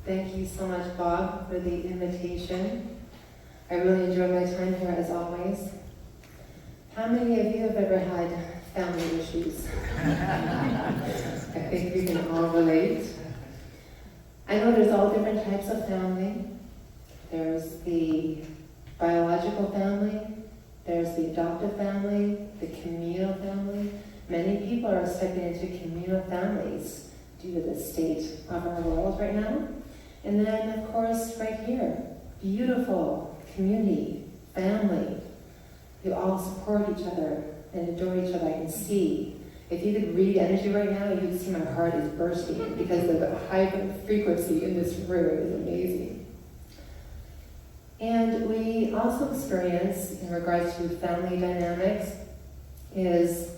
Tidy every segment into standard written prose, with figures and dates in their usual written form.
Thank you so much, Bob, for the invitation. I really enjoyed my time here as always. How many of you have ever had family issues? I think we can all relate. I know there's all different types of family. There's the biological family, there's the adoptive family, the communal family. Many people are stepping into communal families due to the state of our world right now. And then, of course, right here, beautiful community, family. You all support each other and adore each other. I can see. If you could read energy right now, you'd see my heart is bursting because of the high frequency in this room is amazing. And we also experience, in regards to family dynamics, is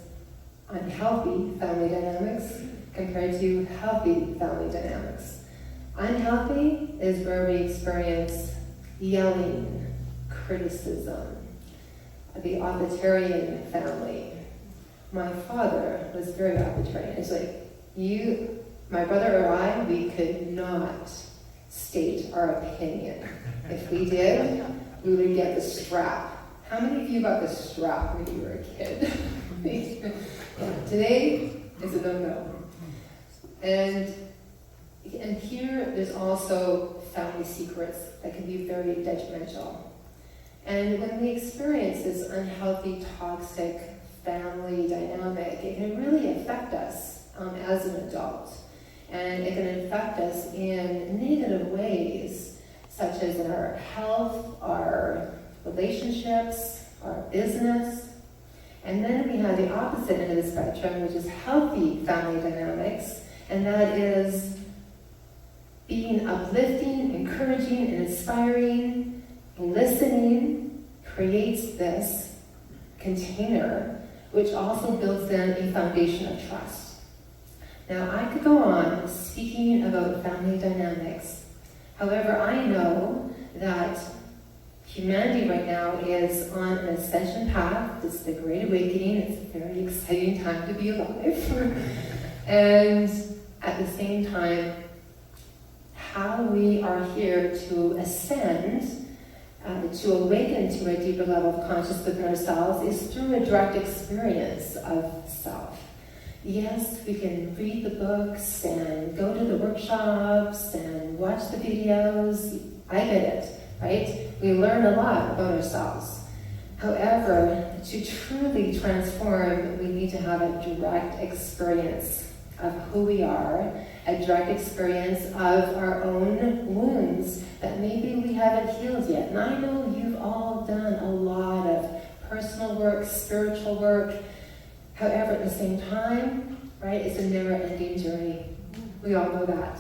unhealthy family dynamics compared to healthy family dynamics. Unhealthy is where we experience yelling, criticism, the authoritarian family. My father was very authoritarian. It's like, my brother or I, we could not state our opinion. If we did, we would get the strap. How many of you got the strap when you were a kid? Today is a no-no. And here, there's also family secrets that can be very detrimental. And when we experience this unhealthy, toxic family dynamic, it can really affect us as an adult. And it can affect us in negative ways, such as in our health, our relationships, our business. And then we have the opposite end of the spectrum, which is healthy family dynamics, and that is being uplifting, encouraging, and inspiring. Listening creates this container, which also builds then a foundation of trust. Now, I could go on speaking about family dynamics. However, I know that humanity right now is on an ascension path. It's the Great Awakening. It's a very exciting time to be alive. And at the same time, how we are here to ascend, to awaken to a deeper level of consciousness within ourselves is through a direct experience of self. Yes, we can read the books and go to the workshops and watch the videos. I get it, right? We learn a lot about ourselves. However, to truly transform, we need to have a direct experience of who we are, a direct experience of our own wounds that maybe we haven't healed yet. And I know you've all done a lot of personal work, spiritual work. However, at the same time, right, it's a never-ending journey. We all know that.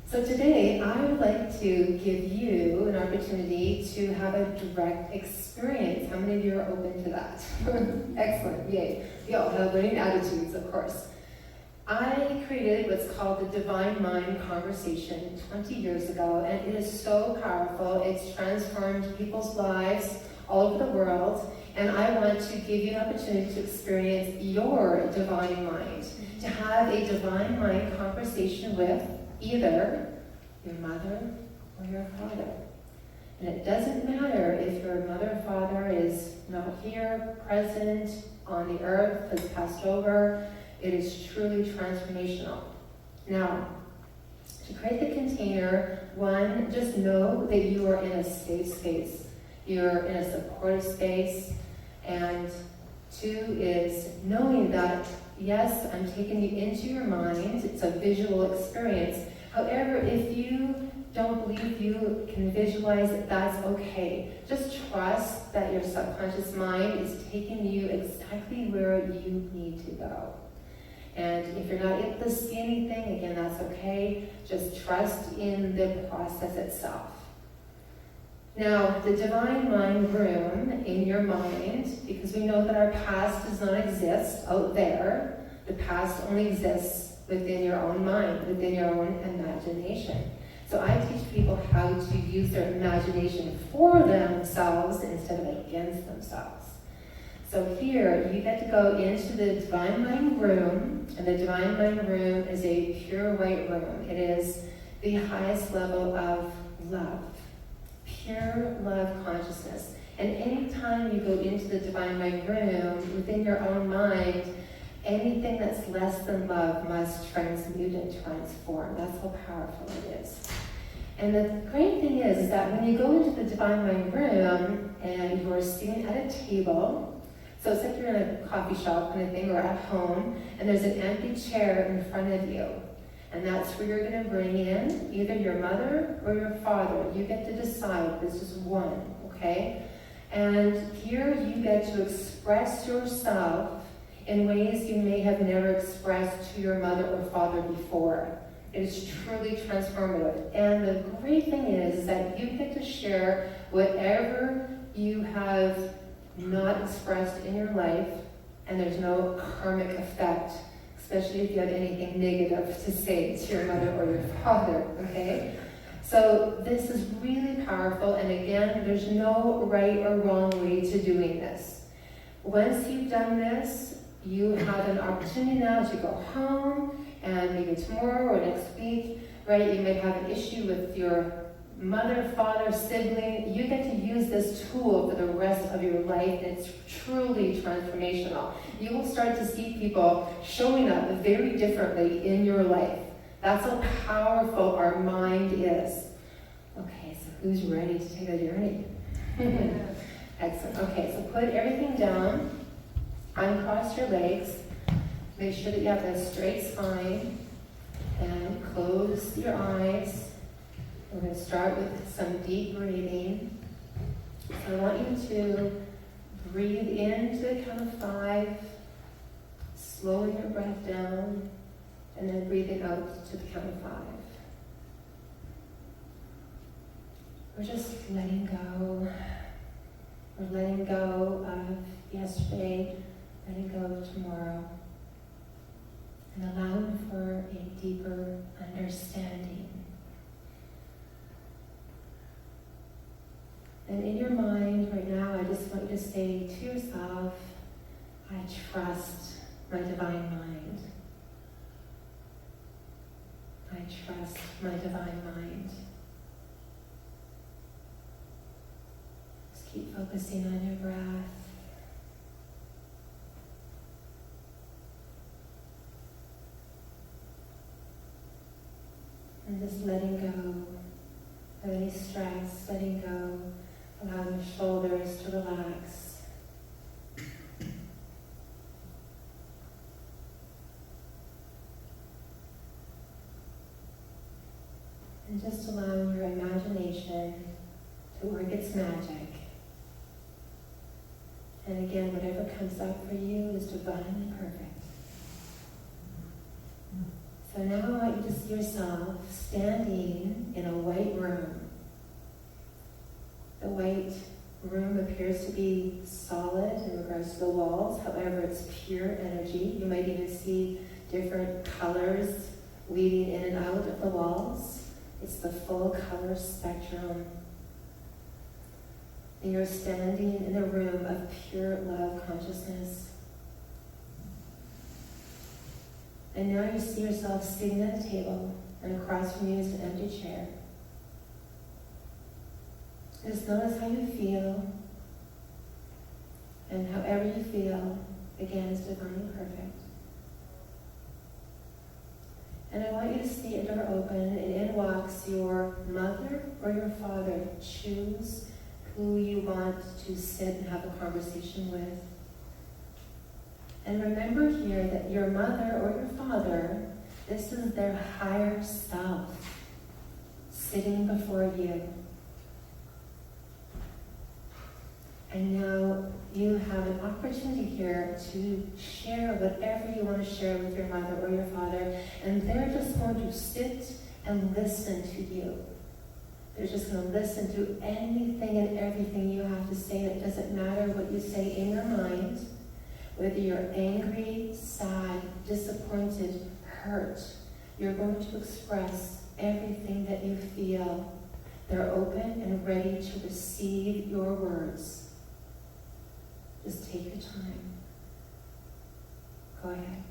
So today, I would like to give you an opportunity to have a direct experience. How many of you are open to that? Excellent, yay. We all have learning attitudes, of course. I created what's called the Divine Mind Conversation 20 years ago, and it is so powerful. It's transformed people's lives all over the world, and I want to give you an opportunity to experience your divine mind, to have a divine mind conversation with either your mother or your father. And it doesn't matter if your mother or father is not here, present, on the earth, has passed over. It is truly transformational. Now, to create the container, one, just know that you are in a safe space. You're in a supportive space. And two is knowing that, yes, I'm taking you into your mind. It's a visual experience. However, if you don't believe you can visualize it, that's okay. Just trust that your subconscious mind is taking you exactly where you need to go. And if you're not able to see anything, again, that's okay. Just trust in the process itself. Now, the Divine Mind room in your mind, because we know that our past does not exist out there. The past only exists within your own mind, within your own imagination. So I teach people how to use their imagination for themselves instead of against themselves. So here, you get to go into the Divine Mind room, and the Divine Mind room is a pure white room. It is the highest level of love, pure love consciousness. And anytime you go into the divine mind room, within your own mind, anything that's less than love must transmute and transform. That's how powerful it is. And the great thing is that when you go into the divine mind room and you're sitting at a table, so it's like you're in a coffee shop kind of thing or at home, and there's an empty chair in front of you. And that's where you're going to bring in either your mother or your father. You get to decide. This is one, okay? And here you get to express yourself in ways you may have never expressed to your mother or father before. It is truly transformative. And the great thing is that you get to share whatever you have not expressed in your life, and there's no karmic effect, especially if you have anything negative to say to your mother or your father, okay? So this is really powerful, and again, there's no right or wrong way to doing this. Once you've done this, you have an opportunity now to go home, and maybe tomorrow or next week, right, you may have an issue with your mother, father, sibling. You get to use this tool for the rest of your life, and it's truly transformational. You will start to see people showing up very differently in your life. That's how powerful our mind is. Okay, so who's ready to take a journey? Excellent. Okay, so put everything down, uncross your legs, make sure that you have a straight spine, and close your eyes. We're going to start with some deep breathing. So I want you to breathe in to the count of 5, slowing your breath down, and then breathing out to the count of 5. We're just letting go. We're letting go of yesterday, letting go of tomorrow, and allowing for a deeper understanding. And in your mind right now, I just want you to say to yourself, I trust my divine mind. I trust my divine mind. Just keep focusing on your breath. And just letting go of any stress, letting go. Allow your shoulders to relax. And just allowing your imagination to work its magic. And again, whatever comes up for you is divinely perfect. So now I want you to see yourself standing in a white room. The white room appears to be solid in regards to the walls, however, it's pure energy. You might even see different colors weaving in and out of the walls. It's the full color spectrum. And you're standing in a room of pure love consciousness. And now you see yourself sitting at a table, and across from you is an empty chair. Just notice how you feel, and however you feel, again, is divinely perfect. And I want you to see a door open, and in walks your mother or your father. Choose who you want to sit and have a conversation with. And remember here that your mother or your father, this is their higher self sitting before you. And now you have an opportunity here to share whatever you want to share with your mother or your father, and they're just going to sit and listen to you. They're just going to listen to anything and everything you have to say. It doesn't matter what you say in your mind, whether you're angry, sad, disappointed, hurt. You're going to express everything that you feel. They're open and ready to receive your words. Just take your time. Go ahead.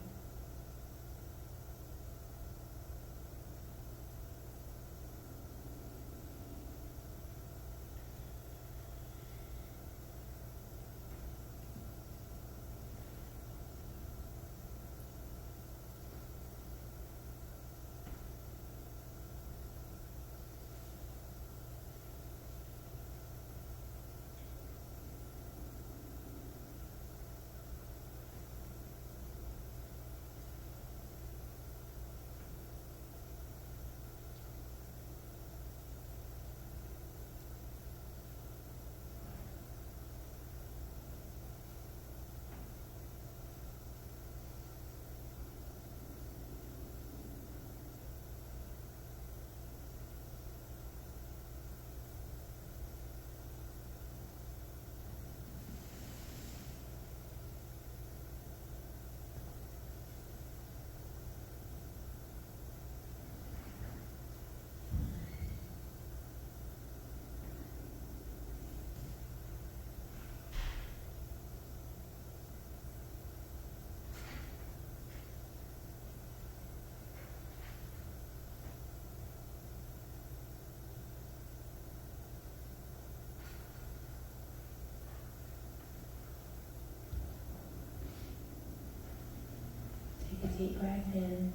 deep breath in.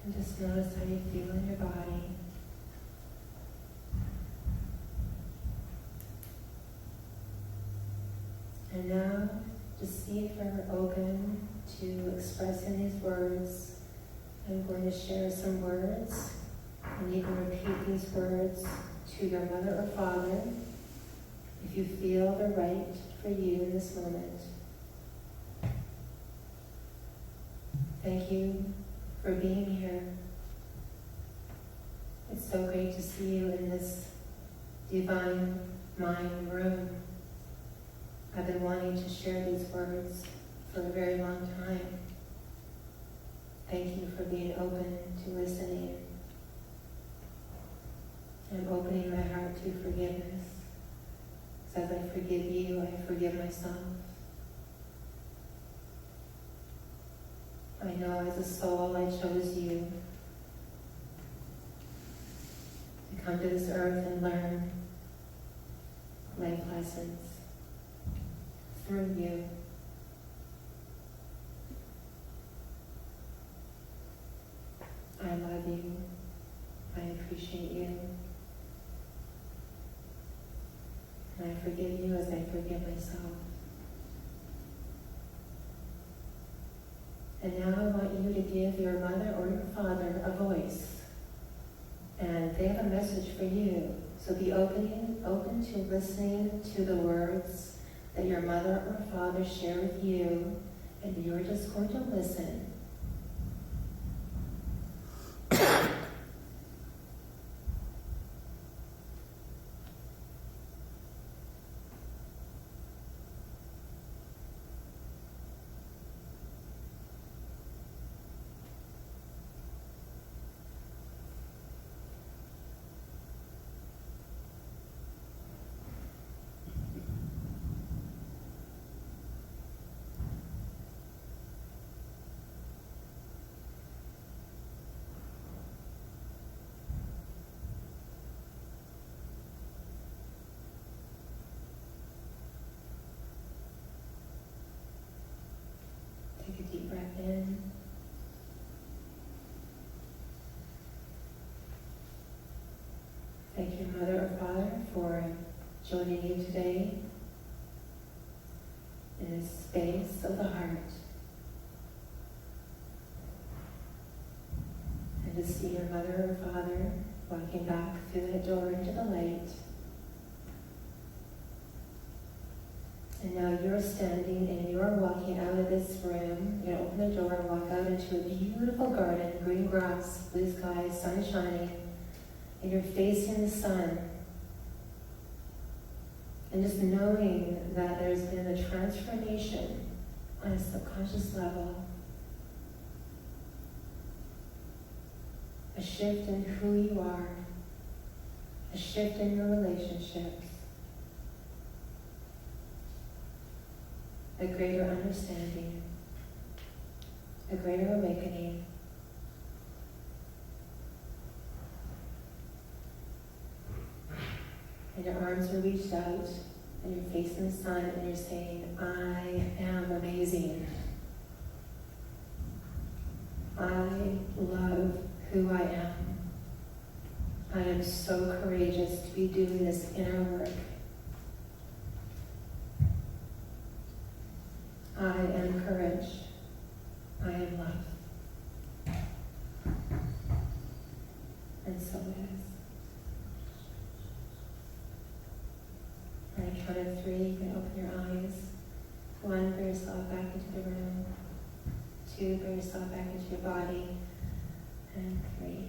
And just notice how you feel in your body. And now, just see if you're open to expressing these words. I'm going to share some words, and you can repeat these words to your mother or father if you feel they're right for you in this moment. Thank you for being here. It's so great to see you in this divine mind room. I've been wanting to share these words for a very long time. Thank you for being open to listening. I'm opening my heart to forgiveness. As I forgive you, I forgive myself. I know as a soul I chose you to come to this earth and learn life lessons through you. I love you. I appreciate you. And I forgive you as I forgive myself. And now I want you to give your mother or your father a voice. And they have a message for you. So be open to listening to the words that your mother or father share with you, and you're just going to listen. Take a deep breath in. Thank your mother or father for joining you today in this space of the heart. And to see your mother or father walking back through that door into the light. And now you're standing and you're walking out of this room. You're going to open the door and walk out into a beautiful garden, green grass, blue sky, sun shining, and you're facing the sun. And just knowing that there's been a transformation on a subconscious level, a shift in who you are, a shift in your relationships, a greater understanding, a greater awakening. And your arms are reached out, and you're facing the sun, and you're saying, I am amazing. I love who I am. I am so courageous to be doing this inner work. I am courage. I am love. And so it is. On the count of 3, you can open your eyes. 1, bring yourself back into the room. 2, bring yourself back into your body. And 3.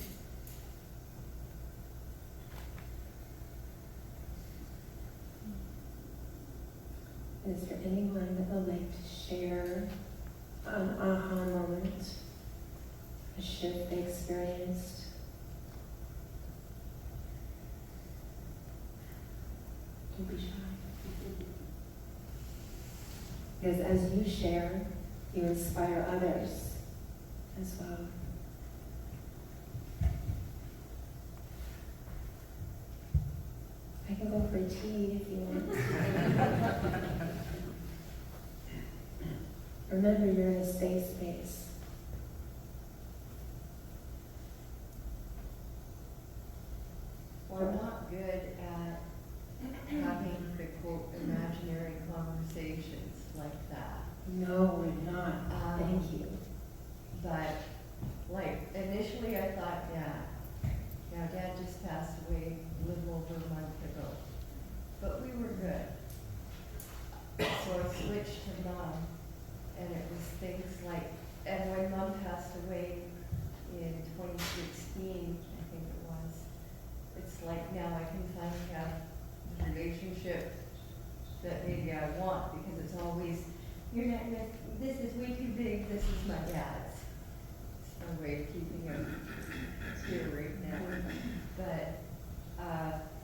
Is there anyone that would like to share an aha moment, a shift they experienced? Don't be shy. Because as you share, you inspire others as well. I can go for a tea if you want. Remember, you're in a safe space. We're not good at having the quote imaginary conversations like that. No, we're not. Thank you. But like initially I thought, yeah, Dad just passed away a little over a month ago. But we were good. So I switched to Mom, and it was things like, and when Mom passed away in 2016, I think it was, it's like now I can finally have the relationship that maybe I want, because it's always, you're not, this is way too big, this is my dad's. It's my way of keeping him here right now. But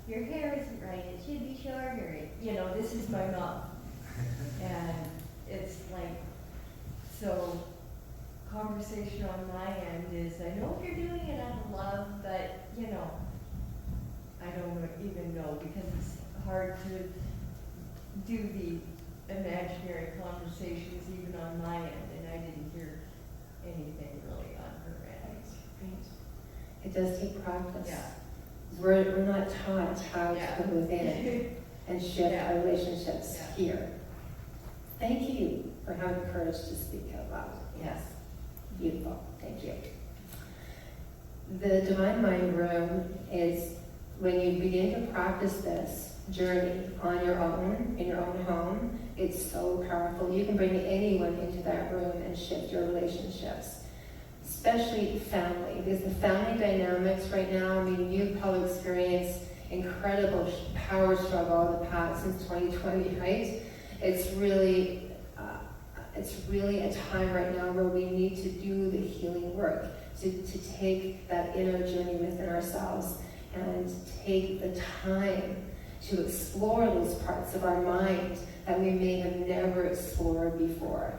your hair isn't right, it should be shorter. You know, this is my mom. And it's like, so conversation on my end is, I know you're doing it out of love, but you know, I don't even know, because it's hard to do the imaginary conversations even on my end, and I didn't hear anything really on her end. Right. It does take practice. Yeah. We're not taught how to go within and shift Yeah. our relationships Yeah. here. Thank you for having the courage to speak out loud. Yes. Beautiful. Thank you. The Divine Mind Room is when you begin to practice this journey on your own, in your own home. It's so powerful. You can bring anyone into that room and shift your relationships, especially family, because the family dynamics right now, I mean, you've probably experienced incredible power struggle in the past since 2020, right? It's really a time right now where we need to do the healing work, to take that inner journey within ourselves and take the time to explore those parts of our mind that we may have never explored before.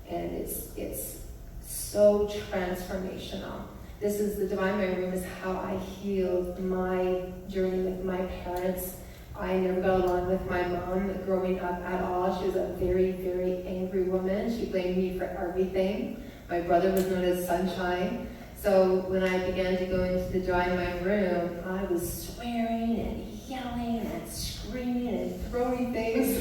And it's so transformational. This is the Divine Mind Room, is how I healed my journey with my parents. I never got along with my mom growing up at all. She was a very, very angry woman. She blamed me for everything. My brother was known as Sunshine. So when I began to go into the Divine Mind Room, I was swearing and yelling and screaming and throwing things.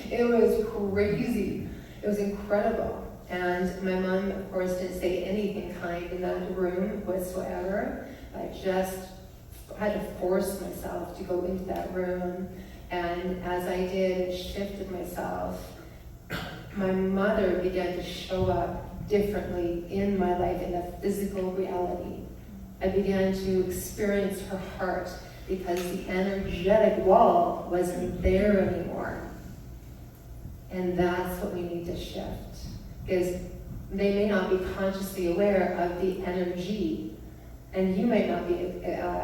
It was crazy. It was incredible. And my mom, of course, didn't say anything kind in that room whatsoever. I just had to force myself to go into that room. And as I did, it shifted myself. My mother began to show up differently in my life, in a physical reality. I began to experience her heart because the energetic wall wasn't there anymore. And that's what we need to shift. Because they may not be consciously aware of the energy, and you might not be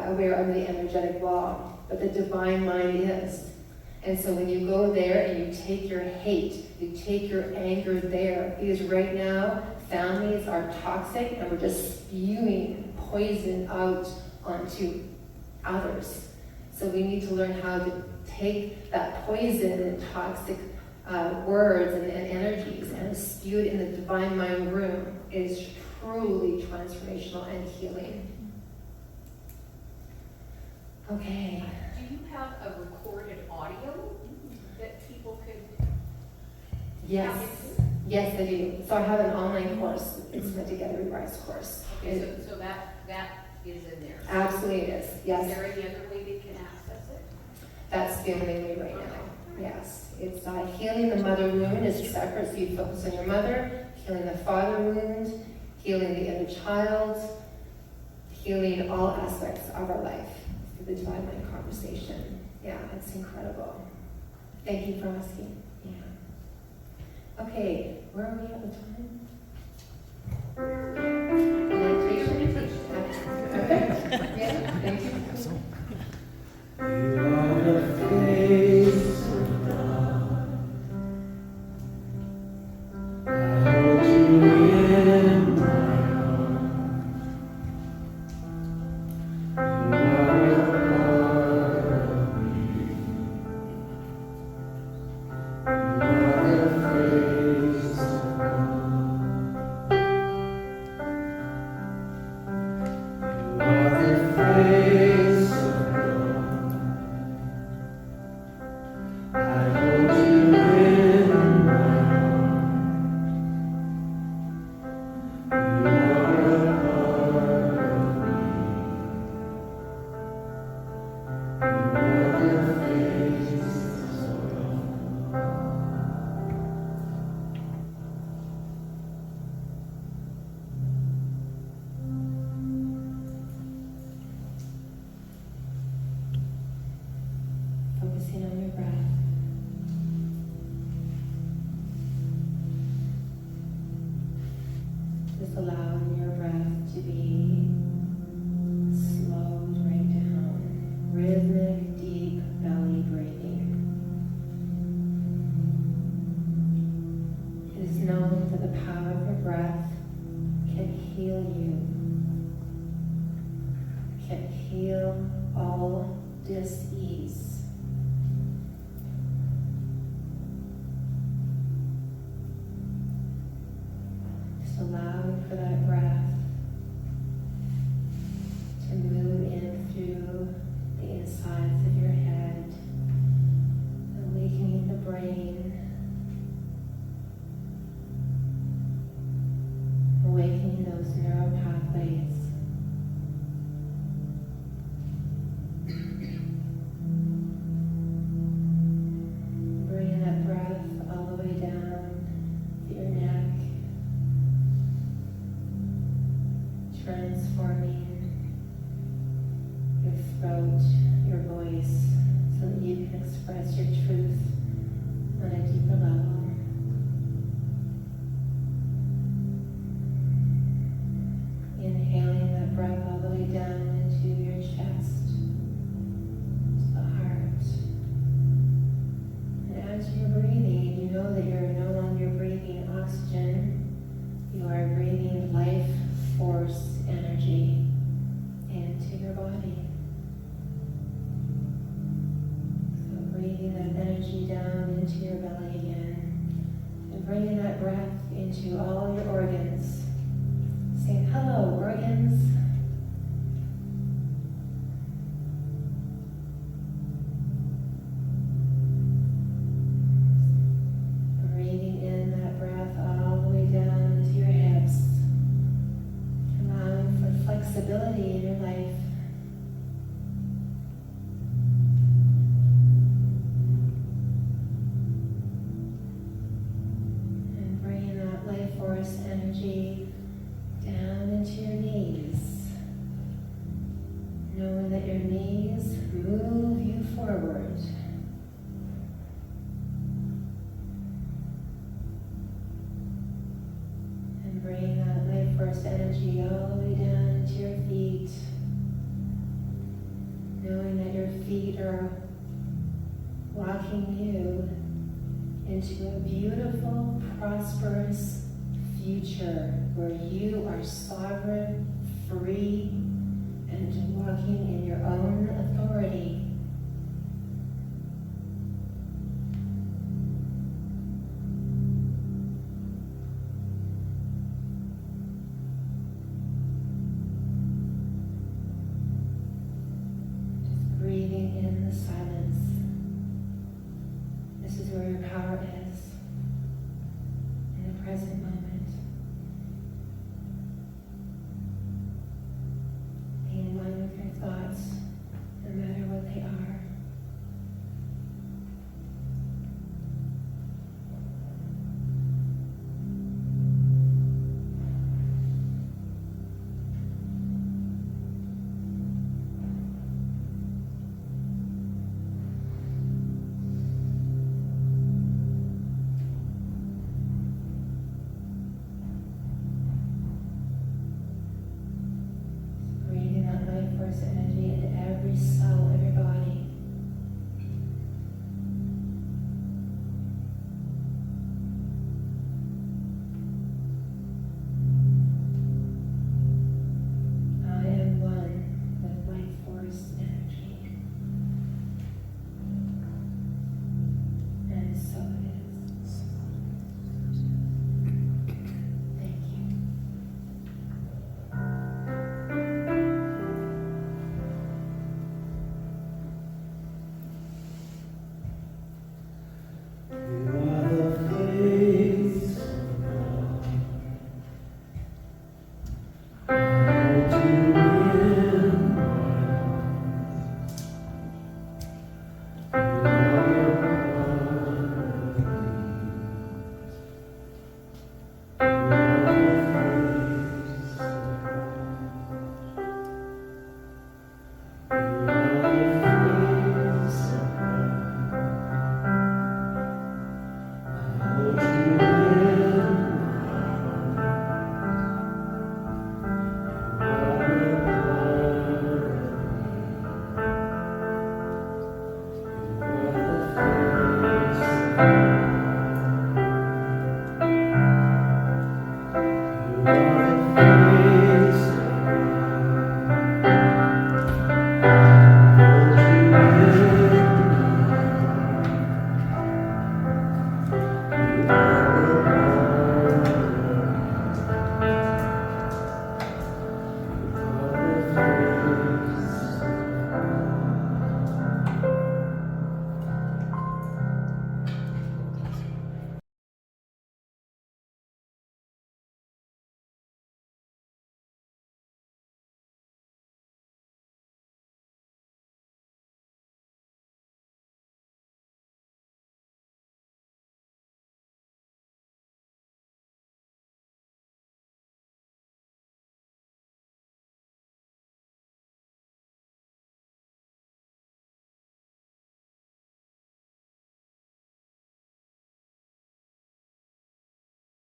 aware of the energetic wall, but the divine mind is. And so when you go there and you take your hate, you take your anger there, because right now families are toxic and we're just spewing poison out onto others. So we need to learn how to take that poison and toxic words and energies and spew it in the Divine Mind Room. It is truly transformational and healing. Okay. Do you have a recorded audio that people could Yes. tap into? Yes, I do. So I have an online course. It's my Together We Rise course. Okay, so that is in there. Absolutely it is. Yes. Is there any other way they can access it? That's the only way right now. Yes. It's healing the mother wound is separate, so you focus on your mother, healing the father wound, healing the inner child, healing all aspects of our life through the Divine Mind conversation. Yeah, it's incredible. Thank you for asking. Yeah. Okay, where are we at the time? Meditation? Okay. Yeah, thank you. You are the face of God. I hold you in my arms. You are a part of me. You are the face of God. can heal all dis-ease. Just allowing for that breath to move in through the insides of your head, awakening the brain, awakening those neural pathways. Bringing that breath all the way down to your neck, transforming your throat, your voice, so that you can express your truth on a deeper level. Inhaling that breath all the way down into your chest, to the heart. And as you're breathing, you know that you're no longer breathing oxygen, you are breathing life force energy into your body. So breathing that energy down into your belly again, and bringing that breath into all your organs. Saying, hello, organs. Breathing in that breath all the way down into your hips, allowing for flexibility in your life. And bringing that life force energy down into your knees, knowing that your knees move you forward. And bring that life force energy all the way down into your feet, knowing that your feet are walking you into a beautiful, prosperous future where you are sovereign, free, and walking in your own authority. Just breathing in the silence.